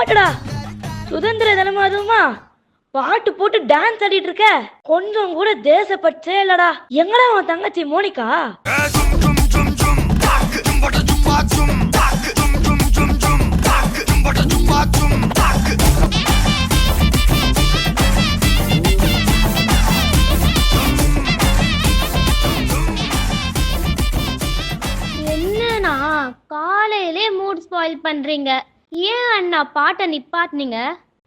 பாட்டுடா. சுதந்திர தினமா அதுவுமா பாட்டு போட்டு டான்ஸ் ஆடிட்டு இருக்க. கொஞ்சம் கூட தேசப்பற்றே இல்லடா. எங்கடா உன் தங்கச்சி மோனிகா? என்னண்ணா காலையிலே மூட் ஸ்பாயில் பண்றீங்க. ஏன் அண்ணா பாட்டை நிப்பாட்டினீங்க?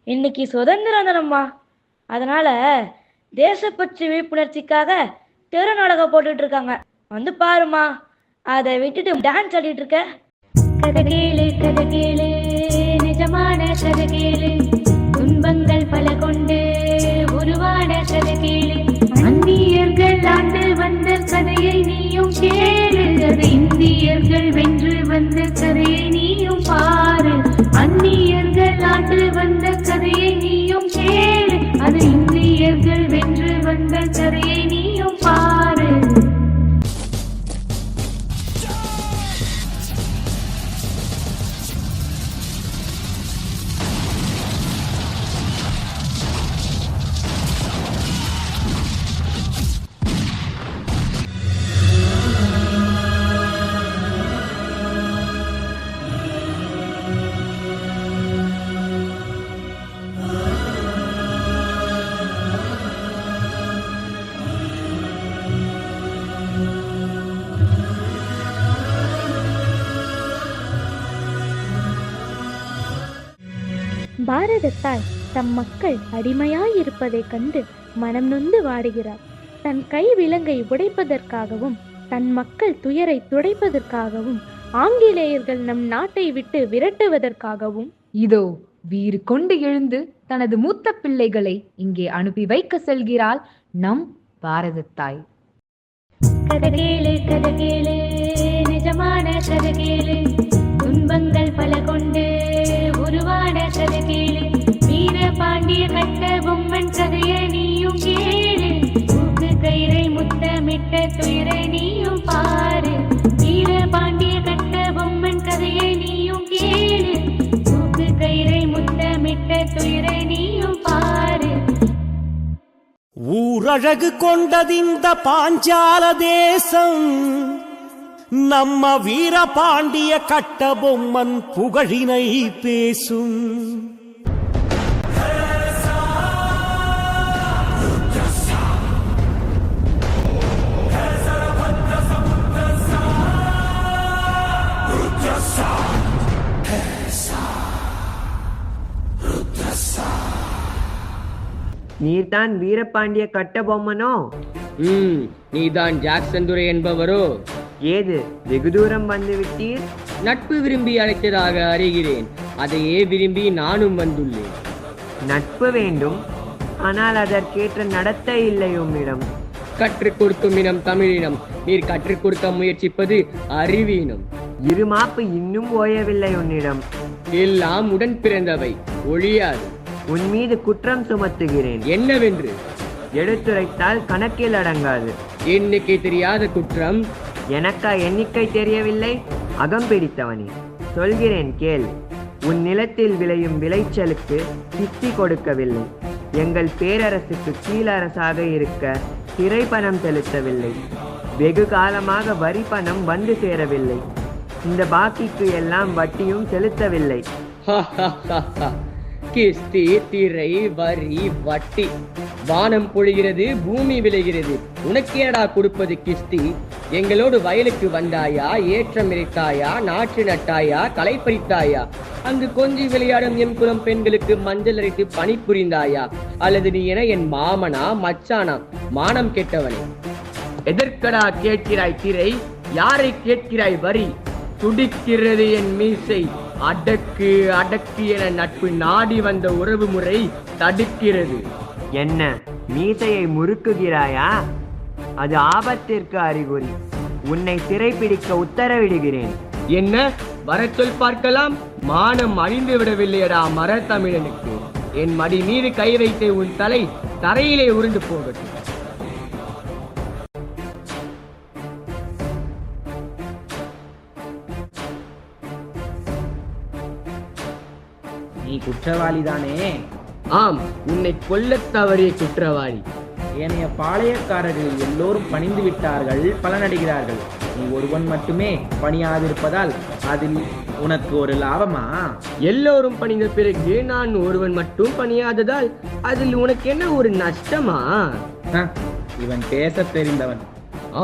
இன்னைக்கு சுதந்திர தினம்மா, அதனால தேசப்பற்று விழிப்புணர்ச்சிக்காக தெரு நாடகம் போட்டுட்டு இருக்காங்க. வந்து பாருமா. அதை விட்டுட்டு டான்ஸ் ஆடிட்டு இருக்க. கதகேளு கதகேளு நிஜமான கதகேளு, துன்பங்கள் பல கொண்டு உருவான கதகேளு. அந்நியர்கள் ஆண்டு வந்த கதையை நீயும் கேளு, அது இந்தியர்கள் வென்று வந்த கதையை நீயும் பாரு. அந்நியர்கள் ஆண்டு வந்த கதையை நீயும் கேளு, அது இந்தியர்கள் வென்று வந்த கதையை நீயும் பாரு. பாரதத்தாய் தம் மக்கள் அடிமையாயிருப்பதைக் கண்டு மனம் நொந்து வாடுகிறார். தன் கை விலங்கை உடைப்பதற்காகவும் தன் மக்கள் துயரை துடைப்பதற்காகவும் ஆங்கிலேயர்கள் நம் நாட்டை விட்டு விரட்டுவதற்காகவும் இதோ வீறு கொண்டு எழுந்து தனது மூத்த பிள்ளைகளை இங்கே அனுப்பி வைக்க செல்கிறாள் நம் பாரதத்தாய். கதகேளு கதகேளு நிஜமான கதகேளு, துன்பங்கள் பல கொண்டு உருவான கதகேளு. வீர பாண்டிய கட்ட பொம்மன் கதையை நீயும் கேளு, தூக்கு கயிறை முத்தமிட்ட துயரை நீயும் பாரு. வீர பாண்டிய கட்ட பொம்மன் கதையை நீயும் கேளு, தூக்கு கயிறை முத்தமிட்ட துயரை நீயும் பாரு. ஊரழகு கொண்டதிந்த பாஞ்சால தேசம், நம்ம வீரபாண்டிய கட்டபொம்மன் புகழினை பேசும். நீர்தான் வீரபாண்டிய கட்டபொம்மனோ? நீதான் ஜாக்சன் துரை என்பவரோ? ஏது வெகு தூரம் வந்து விட்டீர்? நட்பு விரும்பி அழைத்ததாக அறிகிறேன். அதையே விரும்பி நானும் வந்துள்ளேன். நட்பு வேண்டும், ஆனால் அதற்கேற்ற நடத்தை இல்லை உம்மிடம். கற்றுக் கொடுக்கும் இனம் தமிழினம், நீர் கற்றுக் கொடுக்க முயற்சிப்பது அறிவீனம். இருமாப்பு இன்னும் ஓயவில்லை உன்னிடம். எல்லாம் உடன் பிறந்தவை, ஒழியாது. உன் மீது குற்றம் சுமத்துகிறேன். என்னவென்று? எடுத்துரைத்தால் கணக்கில் அடங்காது. எண்ணிக்கை தெரியாத குற்றம். எனக்கா எண்ணிக்கை தெரியவில்லை? அகம் பிடித்தவனே, சொல்கிறேன் கேள். உன் நிலத்தில் விளையும் விளைச்சலுக்கு கிஸ்தி கொடுக்கவில்லை. எங்கள் பேரரசுக்கு கீழரசாக இருக்க திரை பணம் செலுத்தவில்லை. வெகு காலமாக வரி பணம் வந்து சேரவில்லை. இந்த பாக்கிக்கு எல்லாம் வட்டியும் செலுத்தவில்லை. கிஸ்தி, திரை, வரி, வட்டி. வானம் பொழிகிறது, பூமி விளைகிறது. உனக்கேடா கொடுப்பது கிஸ்தி? எங்களோடு வயலுக்கு வந்தாயா? ஏற்றம் இறைத்தாயா? நாற்று நட்டாயா? களை பறித்தாயா? அங்கு கொஞ்சி விளையாடும் என் குலம் பெண்களுக்கு மஞ்சள் அரைத்து பணி புரிந்தாயா? அல்லது நீ என என் மாமனா மச்சானா? மானம் கெட்டவனே, எதற்கடா கேட்கிறாய் திரை? யாரை கேட்கிறாய் வரி? துடிக்கிறது என் மீசை. அடக்கு அடக்கு என நட்பு நாடி வந்த உறவு முறை தடுக்கிறது. என்ன மீசையை முறுக்குகிறாயா? அது ஆபத்திற்கு அறிகுறி. உன்னை சிறைப்பிடிக்க உத்தரவிடுகிறேன். என்ன வர சொல் பார்க்கலாம். மானம் அழிந்து விடவில்லையடா மரத்தமிழனுக்கு. என் மடி மீது கை வைத்து உன் தலை தரையிலே உருண்டு போகட்டும். நீ குற்றவாளிதானே? ஆம், உன்னை கொல்லத் தவறிய குற்றவாளி. ஏனைய பாளையக்காரர்கள் எல்லோரும் பணிந்து விட்டார்கள், பலனடைகிறார்கள். நீ ஒருவன் மட்டுமே பணியாதிருப்பதால் அதில் உனக்கு ஒரு லாபமா? எல்லோரும் பணிந்த பிறகு நான் ஒருவன் மட்டும் பணியாததால் அதில் உனக்கு என்ன ஒரு நஷ்டமா? இவன் பேசத் தெரிந்தவன்.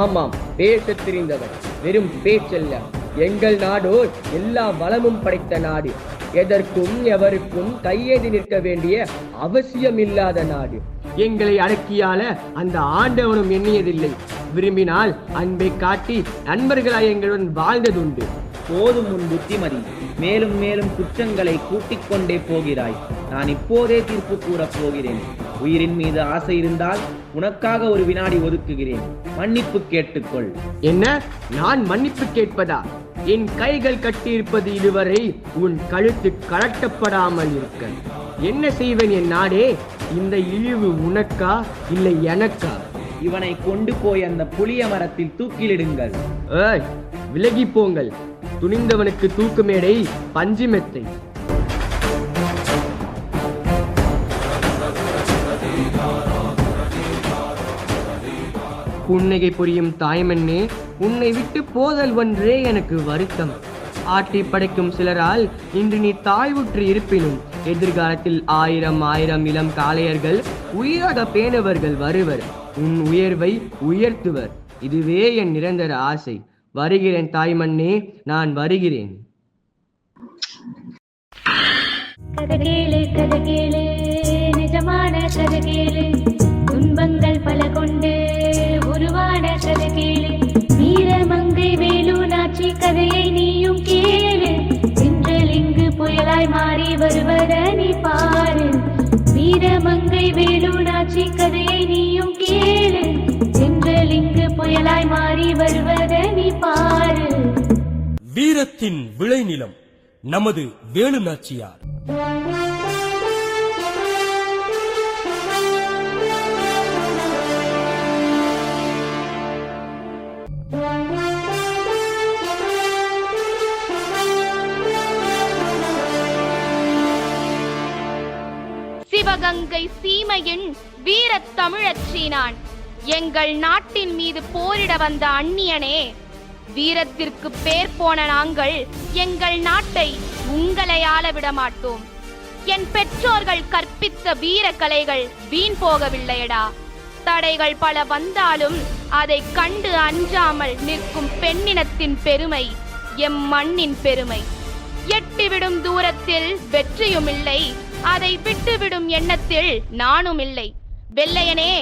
ஆமாம், பேசத் தெரிந்தவன். வெறும் பேச்சல்ல. எங்கள் நாடோ எல்லா வளமும் படைத்த நாடு. எதற்கும் எவருக்கும் கையேந்தி நிற்க வேண்டிய அவசியம் இல்லாத நாடு. எங்களை அடக்கியால அந்த ஆண்டவனும் எண்ணியதில்லை. விரும்பினால் அன்பை காட்டி நண்பர்களாய் எங்களுடன் வாழ்ந்ததுண்டு. போதும் உன் புத்திமதி. மேலும் மேலும் குற்றங்களை கூட்டிக் கொண்டே போகிறாய். நான் இப்போதே தீர்ப்பு கூறப் போகிறேன். உயிரின் மீது ஆசை இருந்தால் உனக்காக ஒரு வினாடி ஒதுக்குகிறேன். மன்னிப்பு கேட்டுக்கொள். என்ன? நான் மன்னிப்பு கேட்பதா? என் கைகள் கட்டியிருப்பது இதுவரை உன் கழுத்து கலட்டப்படாமல் இருக்க. என்ன செய்வேன் என் நாடே? இந்த இழிவு உனக்கா இல்லை எனக்கா? இவனை கொண்டு போய் அந்த புளிய மரத்தில் தூக்கிலிடுங்கள். ஏய், விலகி போங்கள். துணிந்தவனுக்கு தூக்கு மேடை பஞ்சு மெத்தை. புன்னகை புரியும் தாய்மண்ணே, உன்னை விட்டு போதல் ஒன்றே எனக்கு வருத்தம். ஆட்டி படைக்கும் சிலரால் இன்று நீ தாழ்வுற்று இருப்பினும் எதிர்காலத்தில் 1000 இளம் காளையர்கள் உயிராக பேணவர்கள் வருவர். உன் உயர்வை உயர்த்துவர். இதுவே என் நிரந்தர ஆசை. வருகிறேன் தாய்மண்ணே, நான் வருகிறேன். கதகேளு கதகேளு நிஜமான கதகேளு, துன்பங்கள் பல கொண்டு உருவான கதகேளு, வீரமங்கை வேலு நாச்சி கதையை நீயும் கேளு, சென்றல் இங்கு புயலாய் மாறி வருவத நீ பாரு. வீரமங்கை வேலு நாச்சி கதையை நீயும் கேளு, சென்றல் இங்கு புயலாய் மாறி வருவத நீ பாரு. வீரத்தின் விளைநிலம் நமது வேலு நாச்சியார். சிவகங்கை சீமையின் வீரத் தமிழச்சி நான். எங்கள் நாட்டின் மீது போரிட வந்த அந்நியனே, வீரத்திற்கு பேர் போன நாங்கள் எங்கள் நாட்டை உங்களை ஆள விட மாட்டோம். என் பெற்றோர்கள் கற்பித்த வீர கலைகள் வீண் போகவில்லையடா. தடைகள் பல வந்தாலும் அதை கண்டு அஞ்சாமல் நிற்கும் பெண்ணினத்தின் பெருமை எம் மண்ணின் பெருமை. எட்டிவிடும் தூரத்தில் வெற்றியும் இல்லை, அதை விட்டுவிடும் எண்ணத்தில் நானும் இல்லை. வெள்ளையனே,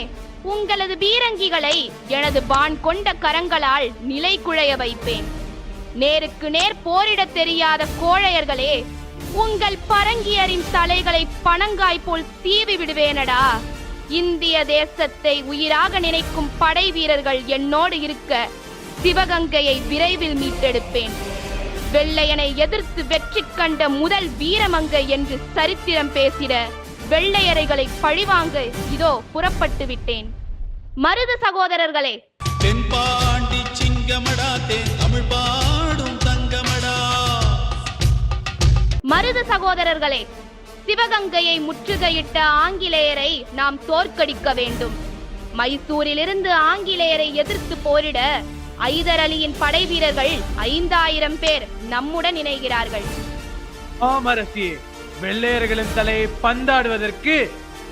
உங்களது பீரங்கிகளை எனது பான் கொண்ட கரங்களால் நிலை குழைய வைப்பேன். நேருக்கு நேர் போரிட தெரியாத கோழையர்களே, உங்கள் பரங்கியரின் தலைகளை பனங்காய் போல் சீவி விடுவேனடா. இந்திய தேசத்தை உயிராக நினைக்கும் படை வீரர்கள் என்னோடு இருக்க சிவகங்கையை விரைவில் மீட்டெடுப்பேன். வெள்ளையனை எதிர்த்து வெற்றி கண்ட முதல் வீரமங்கை என்று சரித்திரம் பேசிட வெள்ளையரைகளை பழிவாங்க இதோ புறப்பட்டு விட்டேன். மருது சகோதரர்களே, தென்பாண்டி சிங்கமடா, தமிழ் பாடும் தங்கமடா. மருது சகோதரர்களே, சிவகங்கையை முற்றுகையிட்ட ஆங்கிலேயரை நாம் தோற்கடிக்க வேண்டும். மைசூரிலிருந்து ஆங்கிலேயரை எதிர்த்து போரிட ஐதர் அலியின் படை வீரர்கள் 5000 பேர் நம்முடன் இணைகிறார்கள். ஆமரசி, வெள்ளையர்களின் தலையை பந்தாடுவதற்கு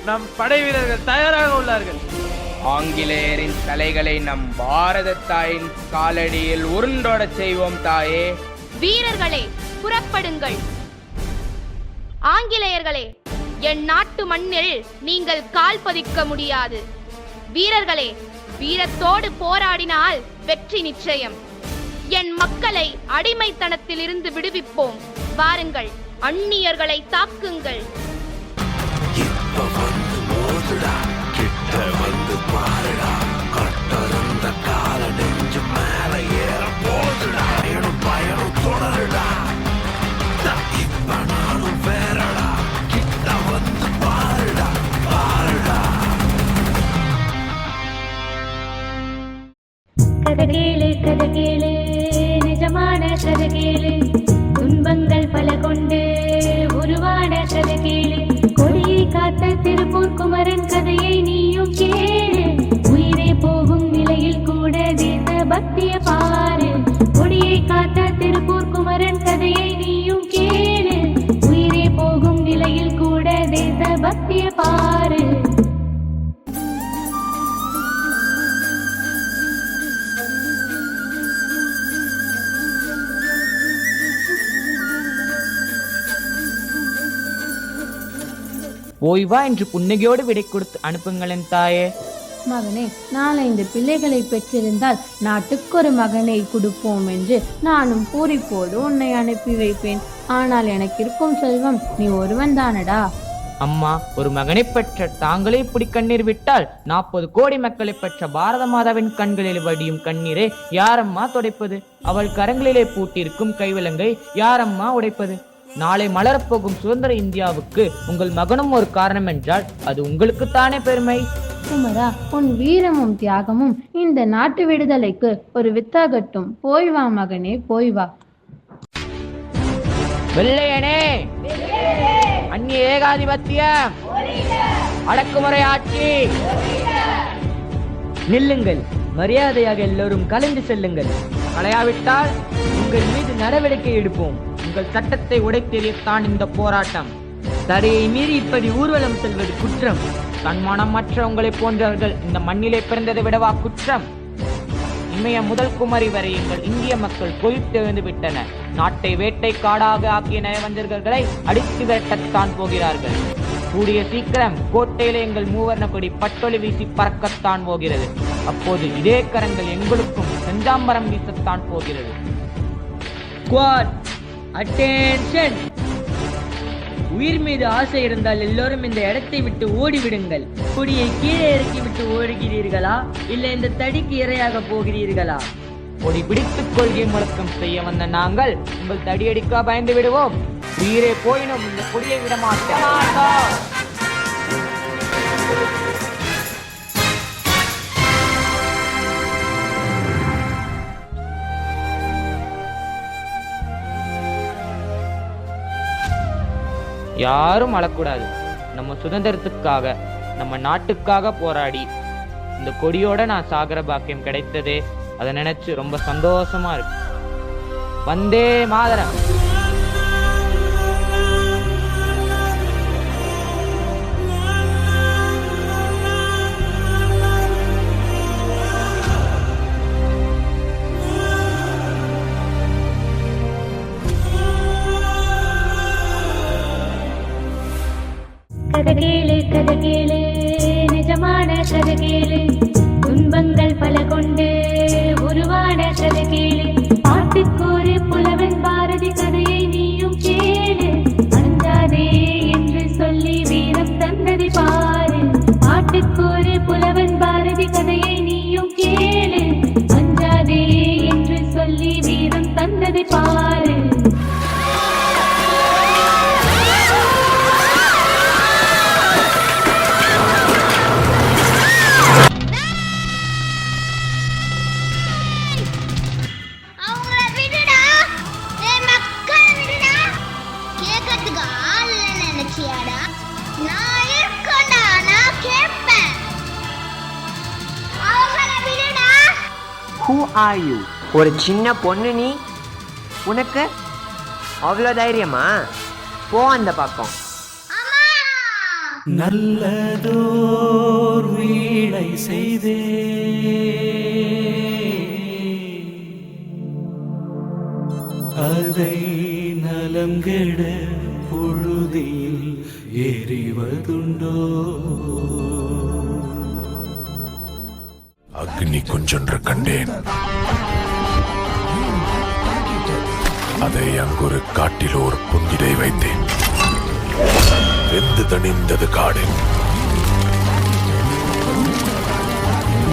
நம் படை வீரர்கள் தயாராக உள்ளார்கள். ஆங்கிலேயரின் தலைகளை நம் பாரத தாயின் காலடியில் உருண்டோட செய்வோம் தாயே. வீரர்களே, புறப்படுங்கள். ஆங்கிலேயர்களே, என் நாட்டு மண்ணில் நீங்கள் கால் பதிக்க முடியாது. வீரர்களே, வீரத்தோடு போராடினால் வெற்றி நிச்சயம். என் மக்களை அடிமைத்தனத்தில் இருந்து விடுவிப்போம். வாருங்கள், அந்நியர்களை தாக்குங்கள். கதகேளு கதகேளு நிஜமான கதகேளு, துன்பங்கள் பல கொண்டு உருவான கதை போய் வா என்று புன்னகையோடு விடை கொடுத்து அனுப்புங்களேன் தாயே. மகனே, நாளை இந்த பிள்ளைகளை பெற்றிருந்தால் நாட்டுக்கு ஒரு மகனை கொடுப்போம் என்று நானும் பூரிப்போடு உன்னை அனுப்பி வைப்பேன். ஆனால் எனக்கு இருக்கும் செல்வம் நீ ஒருவன் தானடா. அம்மா, ஒரு மகனை பெற்ற தாங்களே இப்படி கண்ணீர் விட்டால் 40 கோடி மக்களை பெற்ற பாரத மாதாவின் கண்களில் வடியும் கண்ணீரை யாரம்மா துடைப்பது? அவள் கரங்களிலே பூட்டியிருக்கும் கைவிலங்கை யாரம்மா உடைப்பது? நாளை மலரப்போகும் சுதந்திர இந்தியாவுக்கு உங்கள் மகனும் ஒரு காரணம் என்றால் அது உங்களுக்குத்தானே பெருமை. குமரா, உன் வீரமும் தியாகமும் இந்த நாட்டு விடுதலைக்கு ஒரு வித்தாகட்டும். போய் வா மகனே, போய் வா. வெள்ளையனே, அந்நிய ஏகாதிபத்தியம், அடக்குமுறை ஆட்சி, நில்லுங்கள். மரியாதையாக எல்லோரும் கலந்து செல்லுங்கள். களையாவிட்டால் உங்கள் மீது நடவடிக்கை எடுப்போம். உங்கள் சட்டத்தை உடைத்தெறியத்தான் இந்த போராட்டம். தடையை மீறி இப்படி ஊர்வலம் செல்வது குற்றம். தன்மானமற்ற உங்களை போன்றவர்கள் இந்த மண்ணிலே பிறந்ததை விடவா குற்றம்? இமய முதல் குமரி வரை எங்கள் இந்திய மக்கள் கொதித்தெழுந்து விட்டனர். நாட்டை வேட்டை காடாக ஆக்கிய நயவஞ்சகர்களை அடித்து விரட்டத்தான் போகிறார்கள். கூடிய சீக்கிரம் கோட்டையிலே எங்கள் மூவர்ண கொடி பட்டொலி வீசி பறக்கத்தான் போகிறது. அப்போது இதே கரங்கள் எங்களுக்கும் செந்தாம்பரம் வீசத்தான் போகிறது. Squad, attention! உயிர் மீது ஆசை இருந்தால் எல்லோரும் இந்த இடத்தை விட்டு ஓடிவிடுங்கள். கொடியை கீழே இறக்கி விட்டு ஓடுகிறீர்களா, இல்லை இந்த தடிக்கு இரையாக போகிறீர்களா? கொடி பிடித்துக் கொள்கை முழக்கம் செய்ய வந்த நாங்கள் உங்கள் தடியடிக்கா பயந்து விடுவோம். உயிரே போயினும் இந்த கொடியை விட மாட்டோம். யாரும் அழக்கூடாது. நம்ம சுதந்திரத்துக்காக, நம்ம நாட்டுக்காக போராடி இந்த கொடியோட நான் சாகர பாக்கியம் கிடைத்ததே, அதை நினைச்சு ரொம்ப சந்தோஷமா இருக்கு. வந்தே மாதரம். கதை கேளு, கதை கேளு, நிஜமான கதை கேளு. துன்பங்கள் பல கொண்டு உருவான கதை கேளு. பாட்டுக்கு ஒரு புலவன் பாரதி கதையை நீயும் கேளு. அஞ்சாதே என்று சொல்லி வீரம் தந்ததை பாரு. பாட்டுக்கு ஒரு புலவன் பாரதி கதையை நீயும் கேளு. அஞ்சாதே என்று சொல்லி வீரம் தந்ததை பாரு. Who are you? ஒரு சின்ன பொண்ணு நீ? உனக்கு அவ்வளோ தைரியமா? போ அந்த பக்கம். நல்லதோர் வீணை செய்தே அதை நலம் கெட பொழுதில் எறிவதுண்டோ? அக்னி குஞ்சொன்று கண்டேன். அதை அங்கொரு காட்டில் ஒரு புங்கிடை வைத்தேன். வெந்து தணிந்தது காடு.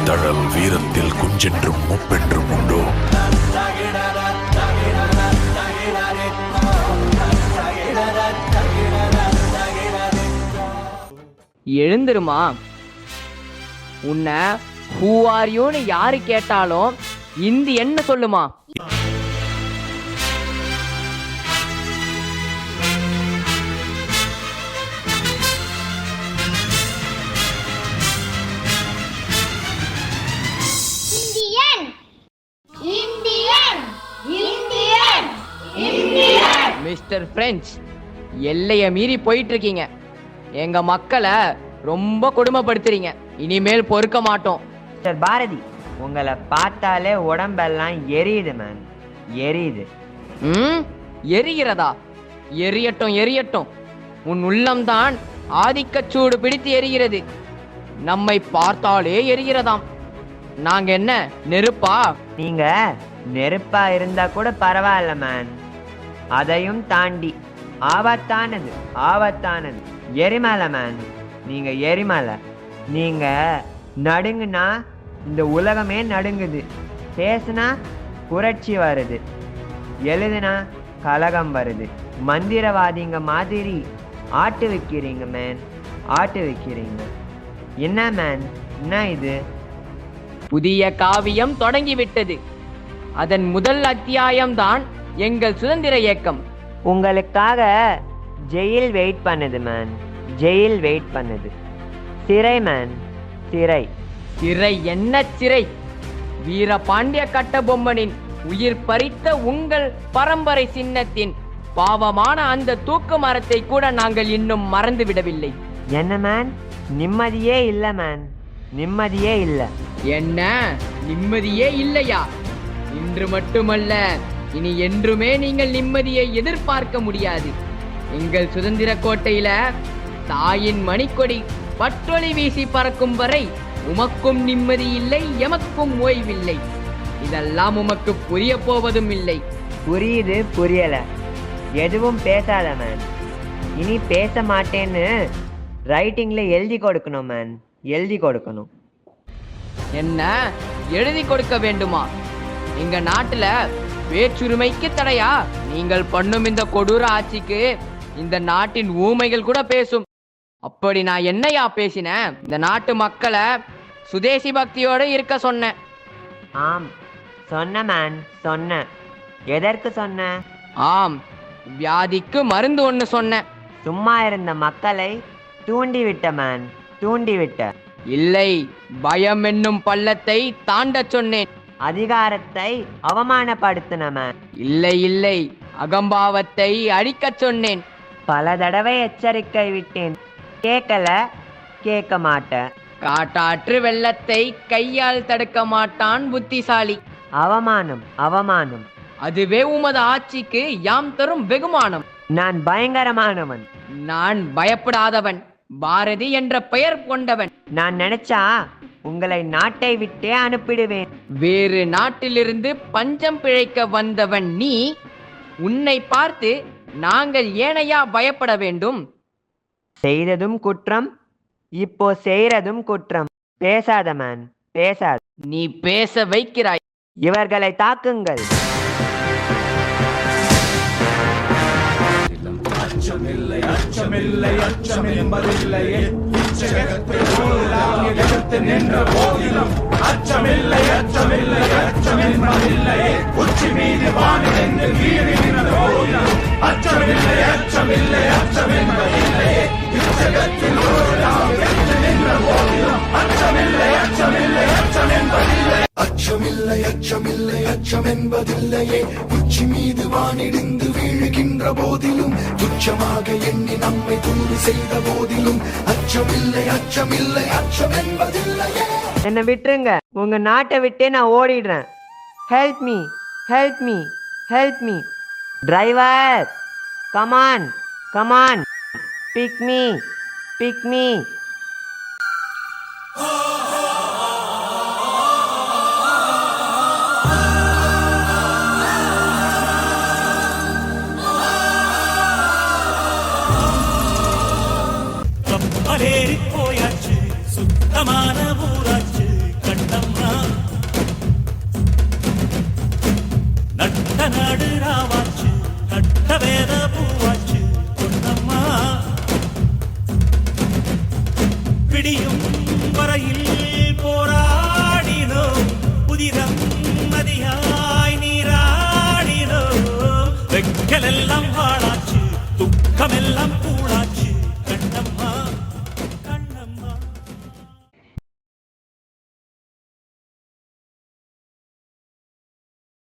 தழல் வீரத்தில் குஞ்சென்றும் முப்பென்றும் உண்டோ? எழுந்துருமா. உன்னை ஹூ ஆர் யூன்னு யாரு கேட்டாலும் இந்தி என்ன சொல்லுமா? மிஸ்டர் பிரெஞ்ச், எல்லைய மீறி போயிட்டு இருக்கீங்க. எங்க மக்களை ரொம்ப கொடுமைப்படுத்துறீங்க. இனிமேல் பொறுக்க மாட்டோம். மிஸ்டர் பாரதி, உங்களை பார்த்தாலே உடம்பெல்லாம் எரியுது மேன், எரியுது. எரிகிறதா? எரியட்டும் எரியட்டும். உன் உள்ளம்தான் ஆதிக்கச்சூடு பிடித்து எரிகிறது. நம்மை பார்த்தாலே எரிகிறதாம். நாங்க என்ன நெருப்பா? நீங்க நெருப்பா இருந்தா கூட பரவாயில்ல மேன். அதையும் தாண்டி ஆபத்தானது எரிமலை மேன். நீங்க எரிமலை. நீங்க நடுங்குனா இந்த உலகமே நடுங்குது. பேசுனா புரட்சி வருது, எழுதுனா கலகம் வருது. மந்திரவாதிங்க மாதிரி ஆட்டு வைக்கிறீங்க மேன், ஆட்டு வைக்கிறீங்க. என்ன மேன், என்ன இது? புதிய காவியம் தொடங்கிவிட்டது. அதன் முதல் அத்தியாயம்தான் எங்கள் சுதந்திர இயக்கம். உங்களுக்காக ஜெயில் வெயிட் பண்ணுது மேன், ஜெயில் வெயிட் பண்ணுது. சிறை மேன், சிறை. சிறை என்ன சிறை? வீரபாண்டிய கட்டபொம்மனின் உயிர் பறித்த உங்கள் பரம்பரை சின்னத்தின் பாவமான அந்த தூக்கு மரத்தை கூட நாங்கள் இன்னும் மறந்து விடவில்லை. என்ன மேன், நிம்மதியே இல்ல மேன், நிம்மதியே இல்ல. என்ன நிம்மதியே இல்லையா? இன்று மட்டுமல்ல, இனி என்றுமே நீங்கள் நிம்மதியை எதிர்பார்க்க முடியாது. எங்கள் சுதந்திர கோட்டையில தாயின் மணிக்கொடி பட்டொளி வீசி பறக்கும் வரை உமக்கும் நிம்மதி இல்லை, எமக்கும் ஓய்வில்லை. இதெல்லாம் உமக்கு புரிய போவதும் இல்லை. புரியுது, புரியல, எதுவும் பேசாத மேன். இனி பேச மாட்டேன்னு ரைட்டிங்ல எழுதி கொடுக்கணும் மேன், எழுதி கொடுக்கணும். என்ன எழுதி கொடுக்க வேண்டுமா? எங்க நாட்டுல பேச்சுரிமைக்கு தடையா? நீங்கள் பண்ணும் இந்த கொடூர ஆட்சிக்கு இந்த நாட்டின் ஊமைகள் கூட பேசும். அப்படி நான் என்னையா பேசினேன்? இந்த நாட்டு மக்களை சுதேசி பக்தியோட இருக்க சொன்னேன். ஆம் சொன்ன மேன், சொன்ன. எதற்கு சொன்ன? ஆம், வியாதிக்கு மருந்து ஒண்ணு சொன்னேன். சும்மா இருந்த மக்களை தூண்டிவிட்ட மேன், தூண்டிவிட்ட. இல்லை, பயம் என்னும் பள்ளத்தை தாண்ட சொன்னேன். அதிகாரத்தை அவமானப்படுத்தின மேன். இல்லை இல்லை, அகம்பாவத்தை அழிக்க சொன்னேன். பல தடவை எச்சரிக்கை விட்டேன், கேட்கல, கேட்க மாட்டேன். காட்டாற்று வெள்ளத்தை கையால் தடுக்க மாட்டான் புத்திசாலி. அவமானம், அவமானம். அதுவே உமது ஆட்சிக்கு யாம் தரும் வெகுமானம். நான் பயங்கரமானவன். நான் பயப்படாதவன், பாரதி என்ற பெயர் கொண்டவன். நான் நினைச்சா உங்களை நாட்டை விட்டே அனுப்பிடுவேன். வேறு நாட்டிலிருந்து பஞ்சம் பிழைக்க வந்தவன் நீ. உன்னை பார்த்து நாங்கள் ஏனையா பயப்பட வேண்டும்? செய்ததும் குற்றம், இப்போ செய்யறதும் குற்றம். பேசாத மேன், பேசாத. நீ பேச வைக்கிறாய். இவர்களை தாக்குங்கள். அச்சமில்லை, அச்சமில்லை, அச்சம் என்பதில்லையே. எதிர்த்து நின்ற போதிலும் அச்சமில்லை, அச்சமில்லை, அச்சம் என்பதில்லையே. உச்சி மீது வானிலிருந்து வீழுகின்ற போதிலும் அச்சமில்லை, அச்சமில்லை, அச்சம் என்பதில்லையே. இச்சகத்தில் ஒரு நாம் எதிர்த்து நின்ற போதிலும் அச்சமில்லை, அச்சமில்லை, அச்சம் என்பதில்லை. அச்சமில்லை, அச்சமில்லை, அச்சம் என்பதில்லையே. உச்சி மீது வானிடிந்து வீழுகின்ற போதிலும் துச்சமாக எண்ணி நம்மை தூது செய்த போதிலும் அச்சமில்லை, அச்சமில்லை, அச்சம் என்பதில்லையே. என்னை விட்டுருங்க, உங்க நாட்டை விட்டே நான் ஓடிடுறேன். Help me, help me, help me. Driver, come on, come on, pick me, pick me. கப்பலேறி போயாச்சு, சுத்தமான ஊராச்சு கண்டம்மா. நட்ட நாடு ராவாச்சு, நட்ட வேத பூவாச்சு பொன்னம்மா. பிடியும் வரையில் போராடினோம், புதிதம் மதியாய் நீராடினோம். வெக்கலெல்லாம் வாழாச்சு, துக்கமெல்லாம் கூட